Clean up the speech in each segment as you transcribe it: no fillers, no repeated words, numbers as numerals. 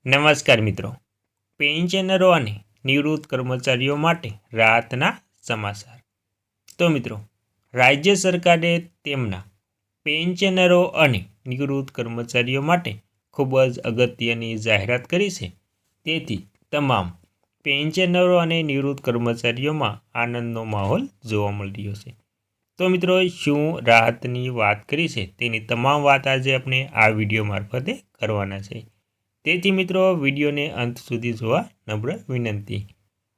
નમસ્કાર મિત્રો, પેન્શનરો અને નિવૃત્ત કર્મચારીઓ માટે રાહતના સમાચાર। તો મિત્રો, રાજ્ય સરકારે તેમના પેન્શનરો અને નિવૃત્ત કર્મચારીઓ માટે ખૂબ જ અગત્યની જાહેરાત કરી છે। તેથી તમામ પેન્શનરો અને નિવૃત્ત કર્મચારીઓમાં આનંદનો માહોલ જોવા મળી રહ્યો છે। તો મિત્રો, શું રાહતની વાત કરી છે તેની તમામ વાત આજે આપણે આ વિડીયો મારફતે કરવાના છે। તેથી મિત્રો, વિડીયોને અંત સુધી જોવા નમ્ર વિનંતી।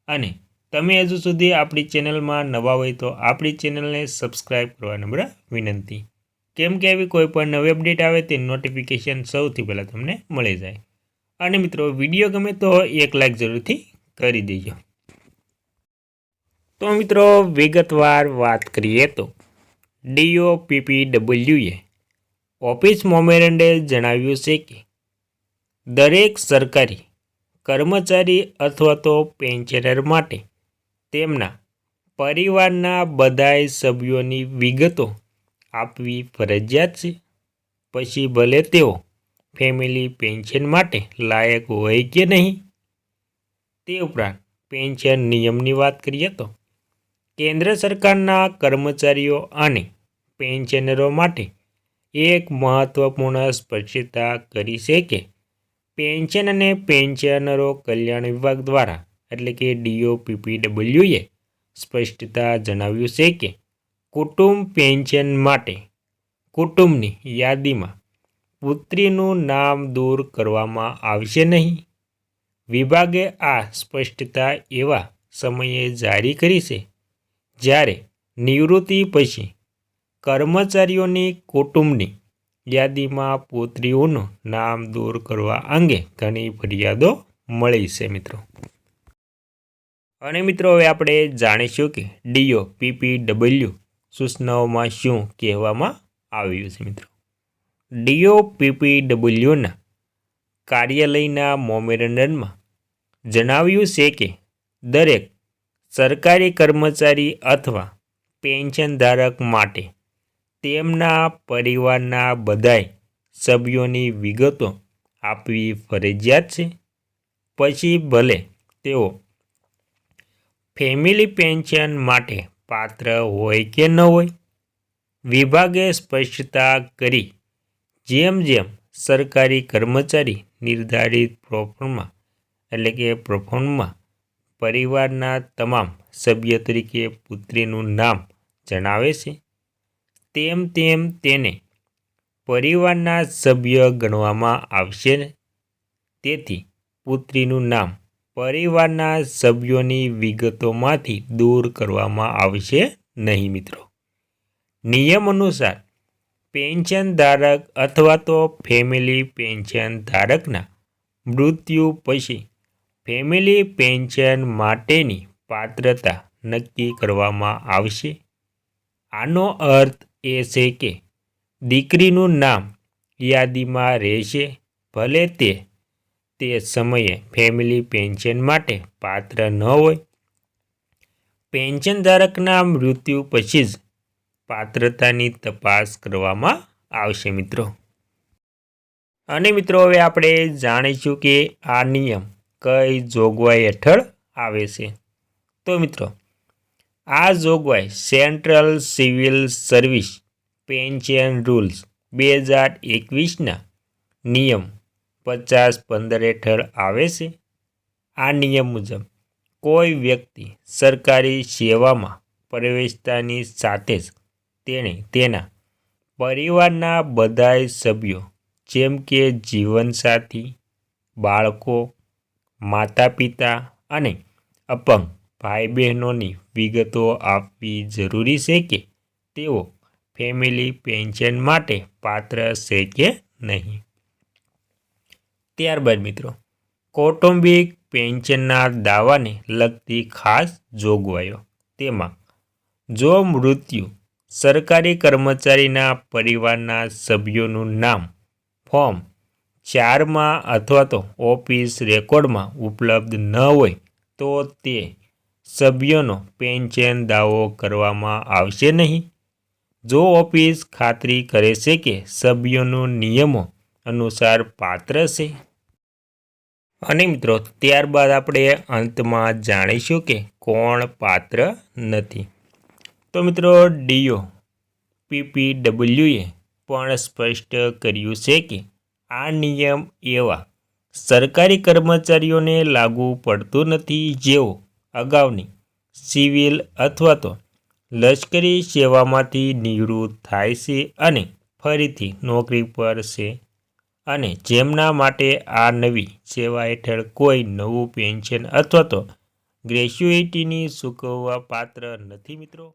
અને તમે હજુ સુધી આપણી ચેનલમાં નવા હોય તો આપણી ચેનલને સબસ્ક્રાઈબ કરવા નમ્ર વિનંતી, કેમ કે આવી કોઈ પણ નવી અપડેટ આવે તે નોટિફિકેશન સૌથી પહેલાં તમને મળી જાય। અને મિત્રો, વિડીયો ગમે તો એક લાઈક જરૂરથી કરી દેજો। તો મિત્રો, વિગતવાર વાત કરીએ તો DOPPWએ ઓફિસ મેમોરેન્ડે જણાવ્યું છે કે દરેક સરકારી કર્મચારી અથવા તો પેન્શનર માટે તેમના પરિવારના બધાય સભ્યોની વિગતો આપવી ફરજિયાત છે, પછી ભલે તેઓ ફેમિલી પેન્શન માટે લાયક હોય કે નહીં। તે ઉપરાંત પેન્શન નિયમની વાત કરીએ તો કેન્દ્ર સરકારના કર્મચારીઓ અને પેન્શનરો માટે એક મહત્વપૂર્ણ સ્પષ્ટતા કરી છે કે પેન્શન અને પેન્શનરો કલ્યાણ વિભાગ દ્વારા એટલે કે DOPPWએ સ્પષ્ટતા જણાવ્યું છે કે કુટુંબ પેન્શન માટે કુટુંબની યાદીમાં પુત્રીનું નામ દૂર કરવામાં આવશે નહીં। વિભાગે આ સ્પષ્ટતા એવા સમયે જારી કરી છે જ્યારે નિવૃત્તિ પછી કર્મચારીઓની કુટુંબની યાદીમાં પુત્રીઓનું નામ દૂર કરવા અંગે ઘણી ફરિયાદો મળી છે મિત્રો। અને મિત્રો, હવે આપણે જાણીશું કે DOPPW સૂચનાઓમાં શું કહેવામાં આવ્યું છે। મિત્રો, DOPPWના કાર્યાલયના મેમોરેન્ડમમાં જણાવ્યું છે કે દરેક સરકારી કર્મચારી અથવા પેન્શનધારક માટે તેમના પરિવારના બધાય સભ્યોની વિગતો આપવી ફરજિયાત છે, પછી ભલે તેઓ ફેમિલી પેન્શન માટે પાત્ર હોય કે ન હોય। વિભાગે સ્પષ્ટતા કરી જેમ જેમ સરકારી કર્મચારી નિર્ધારિત પ્રોફોર્મમાં પરિવારના તમામ સભ્ય તરીકે પુત્રીનું નામ જણાવે છે, તેમ તેમ તેને પરિવારના સભ્ય ગણવામાં આવશે। તેથી પુત્રીનું નામ પરિવારના સભ્યોની વિગતોમાંથી દૂર કરવામાં આવશે નહીં। મિત્રો, નિયમ અનુસાર પેન્શનધારક અથવા તો ફેમિલી પેન્શન ધારકના મૃત્યુ પછી ફેમિલી પેન્શન માટેની પાત્રતા નક્કી કરવામાં આવશે। આનો અર્થ એ છે કે દીકરીનું નામ યાદીમાં રહેશે, ભલે તે સમયે ફેમિલી પેન્શન માટે પાત્ર ન હોય। પેન્શનધારકના મૃત્યુ પછી જ પાત્રતાની તપાસ કરવામાં આવશે મિત્રો। અને મિત્રો, હવે આપણે જાણીશું કે આ નિયમ કઈ જોગવાઈ હેઠળ આવે છે। તો મિત્રો, આ જોગવાઈ central civil service pension rules 2021ના નિયમ 50-15 હેઠળ આવે છે। આ નિયમ મુજબ કોઈ વ્યક્તિ સરકારી સેવામાં પ્રવેશતાની સાથે જ તેણે તેના પરિવારના બધાય સભ્યો જેમ કે જીવનસાથી, બાળકો, માતા પિતા અને અપંગ ભાઈ બહેનોની વિગતો આપવી જરૂરી છે કે તેઓ ફેમિલી પેન્શન માટે પાત્ર છે કે નહીં। ત્યારબાદ મિત્રો, કૌટુંબિક પેન્શનના દાવાને લગતી ખાસ જોગવાઈઓ। તેમાં જો મૃત્યુ સરકારી કર્મચારીના પરિવારના સભ્યોનું નામ ફોર્મ 4માં અથવા તો ઓફિસ રેકોર્ડમાં ઉપલબ્ધ ન હોય તો તે સભ્યોનો પેન્શન દાવો કરવામાં આવશે નહીં। જો ઓફિસ ખાતરી કરે છે કે સભ્યોનું નિયમો અનુસાર પાત્ર છે। અને મિત્રો ત્યારબાદ આપણે અંતમાં જાણીશું કે કોણ પાત્ર નથી. તો મિત્રો ડીઓ પીપીડબ્લ્યુએ પણ સ્પષ્ટ કર્યું છે કે આ નિયમ એવા સરકારી કર્મચારીઓને લાગુ પડતું નથી જેઓ અગાઉની સિવિલ અથવા તો લશ્કરી સેવામાંથી નિવૃત્ત થાય છે અને ફરીથી નોકરી પર છે અને જેમના માટે આ નવી સેવા હેઠળ કોઈ નવું પેન્શન અથવા તો ગ્રેચ્યુઇટીની ચૂકવવા પાત્ર નથી મિત્રો.